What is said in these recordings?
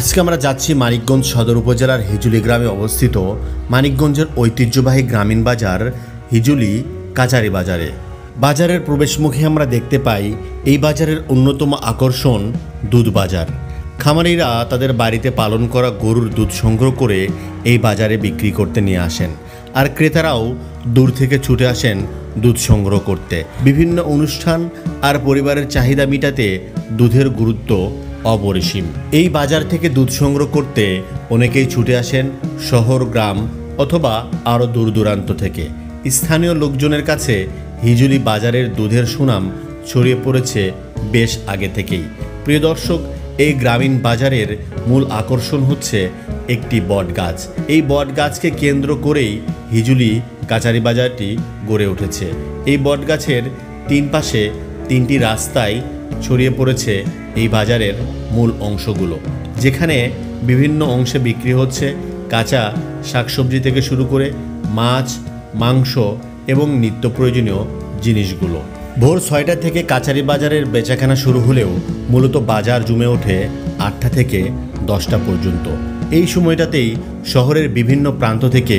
আজকে আমরা যাচ্ছি মানিকগঞ্জ সদর উপজেলার হিজুলি গ্রামে অবস্থিত মানিকগঞ্জের ঐতিহ্যবাহী গ্রামীণ বাজার হিজুলি কাচারি বাজারে। বাজারের প্রবেশমুখে আমরা দেখতে পাই এই বাজারের অন্যতম আকর্ষণ দুধ বাজার। খামারিরা তাদের বাড়িতে পালন করা গরুর দুধ সংগ্রহ করে এই বাজারে বিক্রি করতে নিয়ে আসেন, আর ক্রেতারাও দূর থেকে ছুটে আসেন দুধ সংগ্রহ করতে। বিভিন্ন অনুষ্ঠান আর পরিবারের চাহিদা মেটাতে দুধের গুরুত্ব অপরিসীম। এই বাজার থেকে দুধ সংগ্রহ করতে অনেকেই ছুটে আসেন শহর, গ্রাম অথবা আরও দূর দূরান্ত থেকে। স্থানীয় লোকজনের কাছে হিজুলি বাজারের দুধের সুনাম ছড়িয়ে পড়েছে বেশ আগে থেকেই। প্রিয় দর্শক, এই গ্রামীণ বাজারের মূল আকর্ষণ হচ্ছে একটি বট গাছ। এই বট গাছকে কেন্দ্র করেই হিজুলি কাচারি বাজারটি গড়ে উঠেছে। এই বট গাছের তিন পাশে তিনটি রাস্তায় ছড়িয়ে পড়েছে এই বাজারের মূল অংশগুলো, যেখানে বিভিন্ন অংশে বিক্রি হচ্ছে কাঁচা শাকসবজি থেকে শুরু করে মাছ, মাংস এবং নিত্য প্রয়োজনীয় জিনিসগুলো। ভোর ৬টা থেকে কাচারি বাজারের বেচাকেনা শুরু হলেও মূলত বাজার জমে ওঠে ৮টা থেকে ১০টা পর্যন্ত। এই সময়টাতেই শহরের বিভিন্ন প্রান্ত থেকে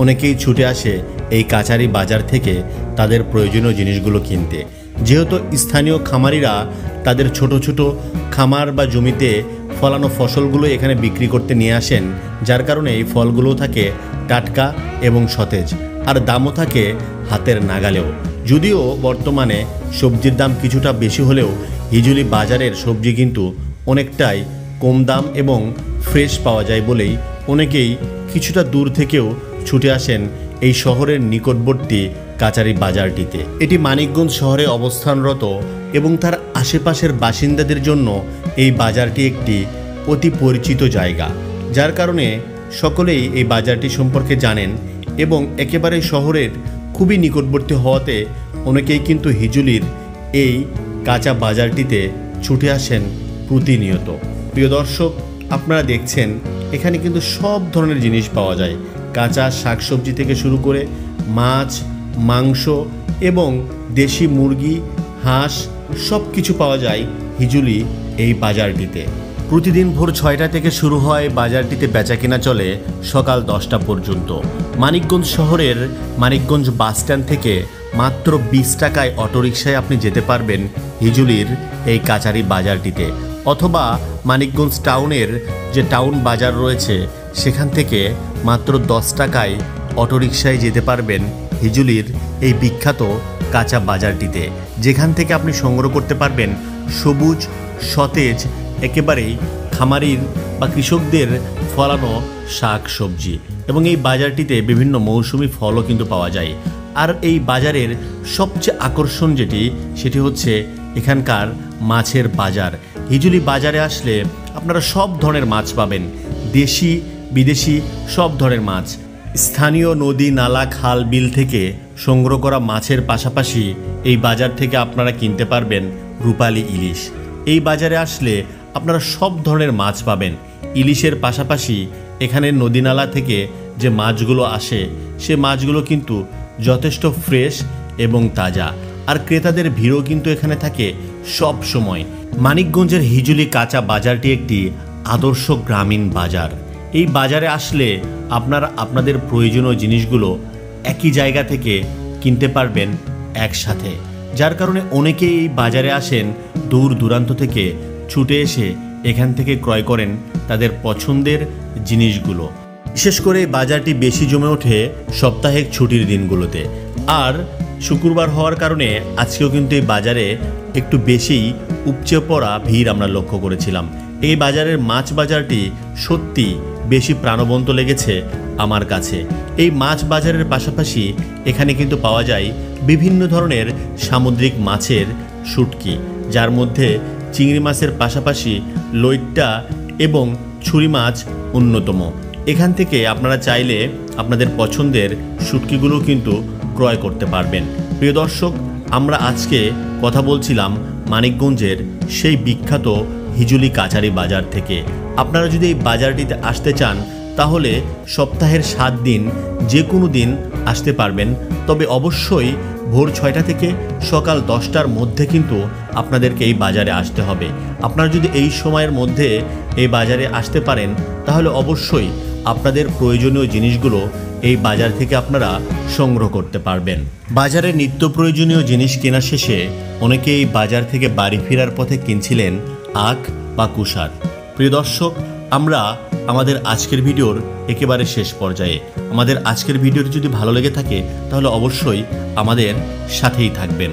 অনেকেই ছুটে আসে এই কাচারি বাজার থেকে তাদের প্রয়োজনীয় জিনিসগুলো কিনতে। যেহেতু স্থানীয় খামারিরা তাদের ছোট ছোট খামার বা জমিতে ফলানো ফসলগুলো এখানে বিক্রি করতে নিয়ে আসেন, যার কারণে এই ফলগুলো থাকে টাটকা এবং সতেজ, আর দামও থাকে হাতের নাগালেও। যদিও বর্তমানে সবজির দাম কিছুটা বেশি হলেও হিজুলি বাজারের সবজি কিন্তু অনেকটাই কম দাম এবং ফ্রেশ পাওয়া যায় বলেই অনেকেই কিছুটা দূর থেকেও ছুটে আসেন এই শহরের নিকটবর্তী কাচারি বাজারটিতে। এটি মানিকগঞ্জ শহরে অবস্থানরত এবং তার আশেপাশের বাসিন্দাদের জন্য এই বাজারটি একটি অতি পরিচিত জায়গা, যার কারণে সকলেই এই বাজারটি সম্পর্কে জানেন এবং একেবারে শহরের খুবই নিকটবর্তী হওয়াতে অনেকেই কিন্তু হিজুলির এই কাঁচা বাজারটিতে ছুটে আসেন প্রতিনিয়ত। প্রিয় দর্শক, আপনারা দেখছেন এখানে কিন্তু সব ধরনের জিনিস পাওয়া যায়। কাঁচা শাকসবজি থেকে শুরু করে মাছ, মাংস এবং দেশি মুরগি, হাঁস সব কিছু পাওয়া যায় হিজুলি এই বাজারটিতে। প্রতিদিন ভোর ৬টা থেকে শুরু হয় বাজারটিতে বেচাকেনা চলে সকাল ১০টা পর্যন্ত। মানিকগঞ্জ শহরের মানিকগঞ্জ বাসস্ট্যান্ড থেকে মাত্র ২০ টাকায় অটোরিকশায় আপনি যেতে পারবেন হিজুলির এই কাচারি বাজারটিতে, অথবা মানিকগঞ্জ টাউনের যে টাউন বাজার রয়েছে সেখান থেকে মাত্র ১০ টাকায় অটোরিকশায় যেতে পারবেন হিজুলির এই বিখ্যাত কাঁচা বাজারটিতে, যেখান থেকে আপনি সংগ্রহ করতে পারবেন সবুজ, সতেজ, একেবারেই খামারির বা কৃষকদের ফলানো শাক সবজি। এবং এই বাজারটিতে বিভিন্ন মৌসুমি ফলও কিন্তু পাওয়া যায়। আর এই বাজারের সবচেয়ে আকর্ষণ সেটি হচ্ছে এখানকার মাছের বাজার। হিজুলি বাজারে আসলে আপনারা সব ধরনের মাছ পাবেন, দেশি বিদেশি সব ধরনের মাছ। স্থানীয় নদী, নালা, খাল, বিল থেকে সংগ্রহ করা মাছের পাশাপাশি এই বাজার থেকে আপনারা কিনতে পারবেন রূপালী ইলিশ। এই বাজারে আসলে আপনারা সব ধরনের মাছ পাবেন। ইলিশের পাশাপাশি এখানে নদী নালা থেকে যে মাছগুলো আসে সে মাছগুলো কিন্তু যথেষ্ট ফ্রেশ এবং তাজা, আর ক্রেতাদের ভিড়ও কিন্তু এখানে থাকে সব সময়। মানিকগঞ্জের হিজুলি কাঁচা বাজারটি একটি আদর্শ গ্রামীণ বাজার। এই বাজারে আসলে আপনারা আপনাদের প্রয়োজনীয় জিনিসগুলো একই জায়গা থেকে কিনতে পারবেন একসাথে, যার কারণে অনেকেই এই বাজারে আসেন দূর দূরান্ত থেকে ছুটে এসে এখান থেকে ক্রয় করেন তাদের পছন্দের জিনিসগুলো। বিশেষ করে এই বাজারটি বেশি জমে ওঠে সাপ্তাহিক ছুটির দিনগুলোতে, আর শুক্রবার হওয়ার কারণে আজকেও কিন্তু এই বাজারে একটু বেশিই উপচে পড়া ভিড় আমরা লক্ষ্য করেছিলাম। এই বাজারের মাছ বাজারটি সত্যি বেশি প্রাণবন্ত লেগেছে আমার কাছে। এই মাছ বাজারের পাশাপাশি এখানে কিন্তু পাওয়া যায় বিভিন্ন ধরনের সামুদ্রিক মাছের শুটকি, যার মধ্যে চিংড়ি মাছের পাশাপাশি লইট্টা এবং ছুরি মাছ অন্যতম। এখান থেকে আপনারা চাইলে আপনাদের পছন্দের শুটকিগুলো কিন্তু ক্রয় করতে পারবেন। প্রিয় দর্শক, আমরা আজকে কথা বলছিলাম মানিকগঞ্জের সেই বিখ্যাত হিজুলি কাচারি বাজার থেকে। আপনারা যদি এই বাজারটিতে আসতে চান তাহলে সপ্তাহের ৭ দিন যে কোনো দিন আসতে পারবেন, তবে অবশ্যই ভোর 6টা থেকে সকাল 10টার মধ্যে কিন্তু আপনাদেরকে এই বাজারে আসতে হবে। আপনারা যদি এই সময়ের মধ্যে এই বাজারে আসতে পারেন তাহলে অবশ্যই আপনাদের প্রয়োজনীয় জিনিসগুলো এই বাজার থেকে আপনারা সংগ্রহ করতে পারবেন। বাজারে নিত্য প্রয়োজনীয় জিনিস কেনা শেষে অনেকে এই বাজার থেকে বাড়ি ফেরার পথে কিনছিলেন আখ বা কুশার। প্রিয় দর্শক, আমরা আমাদের আজকের ভিডিওর একেবারে শেষ পর্যায়ে। আমাদের আজকের ভিডিওটি যদি ভালো লেগে থাকে তাহলে অবশ্যই আমাদের সাথেই থাকবেন।